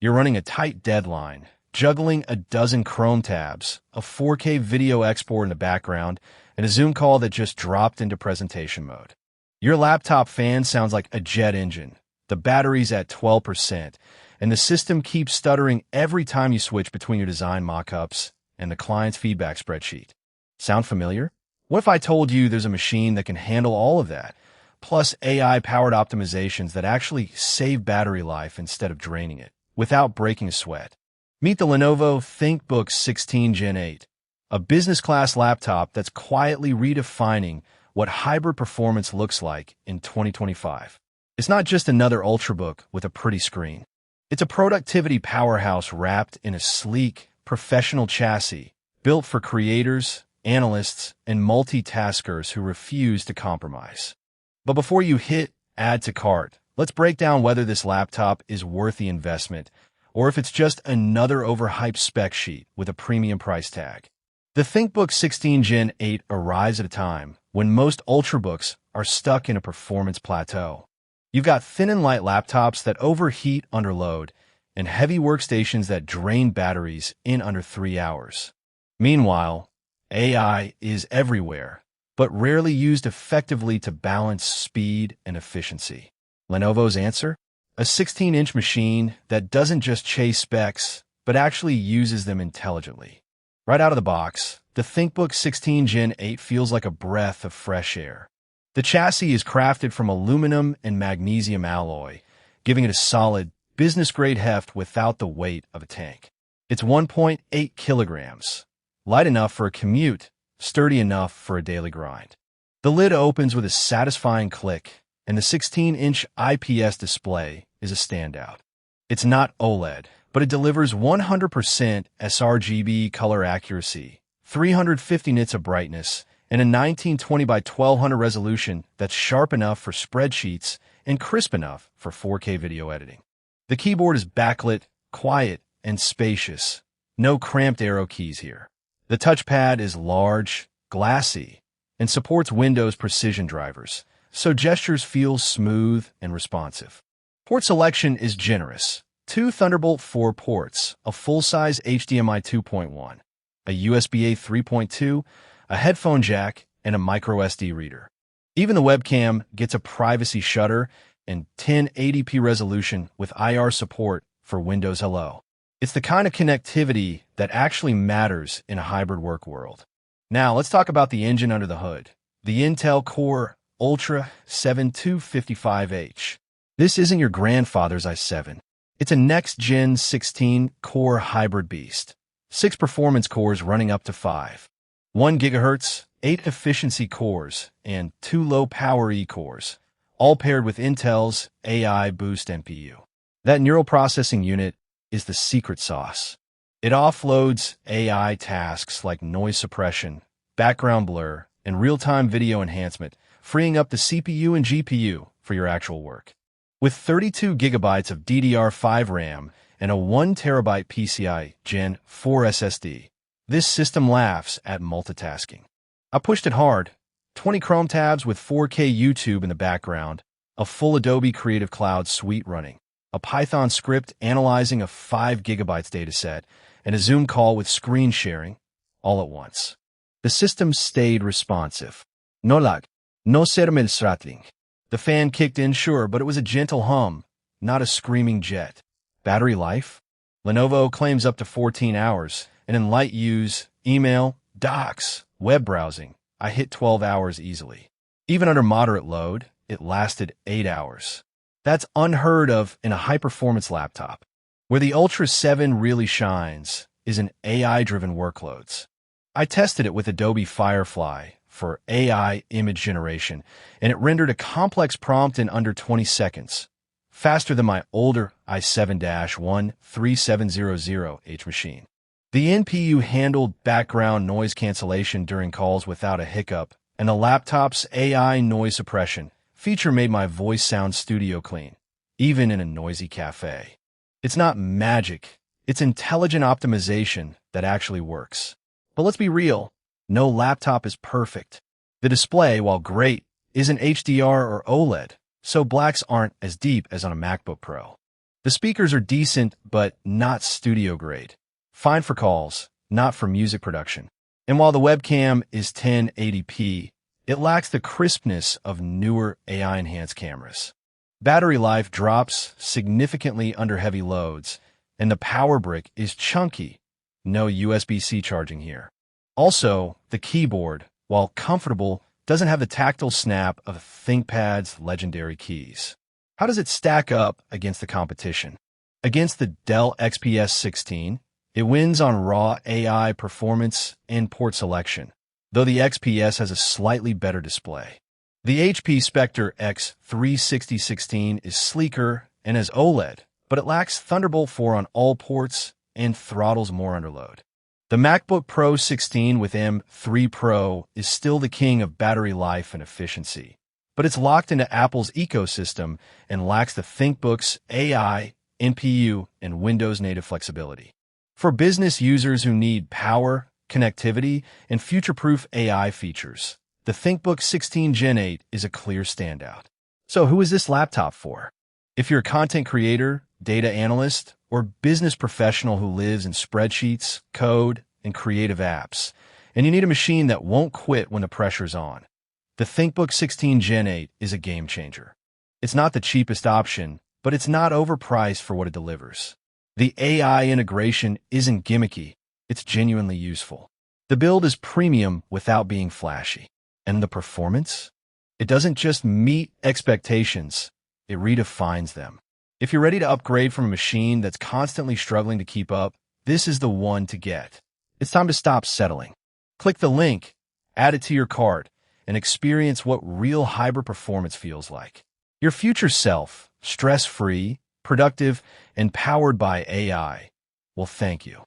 You're running a tight deadline, juggling a dozen Chrome tabs, a 4K video export in the background, and a Zoom call that just dropped into presentation mode. Your laptop fan sounds like a jet engine. The battery's at 12%, and the system keeps stuttering every time you switch between your design mockups and the client's feedback spreadsheet. Sound familiar? What if I told you there's a machine that can handle all of that, plus AI-powered optimizations that actually save battery life instead of draining it, without breaking a sweat? Meet the Lenovo ThinkBook 16 Gen 8, a business-class laptop that's quietly redefining what hybrid performance looks like in 2025. It's not just another Ultrabook with a pretty screen. It's a productivity powerhouse wrapped in a sleek, professional chassis built for creators, analysts, and multitaskers who refuse to compromise. But before you hit Add to Cart, let's break down whether this laptop is worth the investment or if it's just another overhyped spec sheet with a premium price tag. The ThinkBook 16 Gen 8 arrives at a time when most Ultrabooks are stuck in a performance plateau. You've got thin and light laptops that overheat under load and heavy workstations that drain batteries in under 3 hours. Meanwhile, AI is everywhere, but rarely used effectively to balance speed and efficiency. Lenovo's answer? A 16-inch machine that doesn't just chase specs, but actually uses them intelligently. Right out of the box, the ThinkBook 16 Gen 8 feels like a breath of fresh air. The chassis is crafted from aluminum and magnesium alloy, giving it a solid, business-grade heft without the weight of a tank. It's 1.8 kilograms, light enough for a commute, sturdy enough for a daily grind. The lid opens with a satisfying click, and the 16-inch IPS display is a standout. It's not OLED, but it delivers 100% sRGB color accuracy, 350 nits of brightness, and a 1920 by 1200 resolution that's sharp enough for spreadsheets and crisp enough for 4K video editing. The keyboard is backlit, quiet, and spacious. No cramped arrow keys here. The touchpad is large, glassy, and supports Windows precision drivers, so gestures feel smooth and responsive. Port selection is generous. 2 Thunderbolt 4 ports, a full-size HDMI 2.1, a USB-A 3.2, a headphone jack, and a microSD reader. Even the webcam gets a privacy shutter and 1080p resolution with IR support for Windows Hello. It's the kind of connectivity that actually matters in a hybrid work world. Now, let's talk about the engine under the hood. The Intel Core Ultra 7255H. This isn't your grandfather's i7. It's a next-gen 16-core hybrid beast. 6 performance cores running up to 5. 1 GHz, 8 efficiency cores, and 2 low-power E-cores, all paired with Intel's AI Boost NPU. That neural processing unit is the secret sauce. It offloads AI tasks like noise suppression, background blur, and real-time video enhancement, freeing up the CPU and GPU for your actual work. With 32 gigabytes of DDR5 RAM and a 1 terabyte PCI Gen 4 SSD, this system laughs at multitasking. I pushed it hard. 20 Chrome tabs with 4K YouTube in the background, a full Adobe Creative Cloud suite running, a Python script analyzing a 5 gigabytes dataset, and a Zoom call with screen sharing, all at once. The system stayed responsive. No lag, no rattling. The fan kicked in, sure, but it was a gentle hum, not a screaming jet. Battery life? Lenovo claims up to 14 hours, and in light use, email, docs, web browsing, I hit 12 hours easily. Even under moderate load, it lasted 8 hours. That's unheard of in a high-performance laptop. Where the Ultra 7 really shines is in AI-driven workloads. I tested it with Adobe Firefly for AI image generation, and it rendered a complex prompt in under 20 seconds, faster than my older i7-13700H machine. The NPU handled background noise cancellation during calls without a hiccup, and the laptop's AI noise suppression feature made my voice sound studio clean, even in a noisy cafe. It's not magic, it's intelligent optimization that actually works. But let's be real, no laptop is perfect. The display, while great, isn't HDR or OLED, so blacks aren't as deep as on a MacBook Pro. The speakers are decent, but not studio grade. Fine for calls, not for music production. And while the webcam is 1080p, it lacks the crispness of newer AI-enhanced cameras. Battery life drops significantly under heavy loads, and the power brick is chunky. No USB-C charging here. Also, the keyboard, while comfortable, doesn't have the tactile snap of ThinkPad's legendary keys. How does it stack up against the competition? Against the Dell XPS 16, it wins on raw AI performance and port selection, though the XPS has a slightly better display. The HP Spectre X36016 is sleeker and has OLED, but it lacks Thunderbolt 4 on all ports and throttles more under load. The MacBook Pro 16 with M3 Pro is still the king of battery life and efficiency, but it's locked into Apple's ecosystem and lacks the ThinkBook's AI, NPU, and Windows native flexibility. For business users who need power, connectivity, and future-proof AI features, the ThinkBook 16 Gen 8 is a clear standout. So who is this laptop for? If you're a content creator, data analyst, or business professional who lives in spreadsheets, code, and creative apps, and you need a machine that won't quit when the pressure's on, the ThinkBook 16 Gen 8 is a game changer. It's not the cheapest option, but it's not overpriced for what it delivers. The AI integration isn't gimmicky, it's genuinely useful. The build is premium without being flashy. And the performance? It doesn't just meet expectations, it redefines them. If you're ready to upgrade from a machine that's constantly struggling to keep up, this is the one to get. It's time to stop settling. Click the link, add it to your cart, and experience what real hybrid performance feels like. Your future self, stress-free, productive, and powered by AI, will thank you.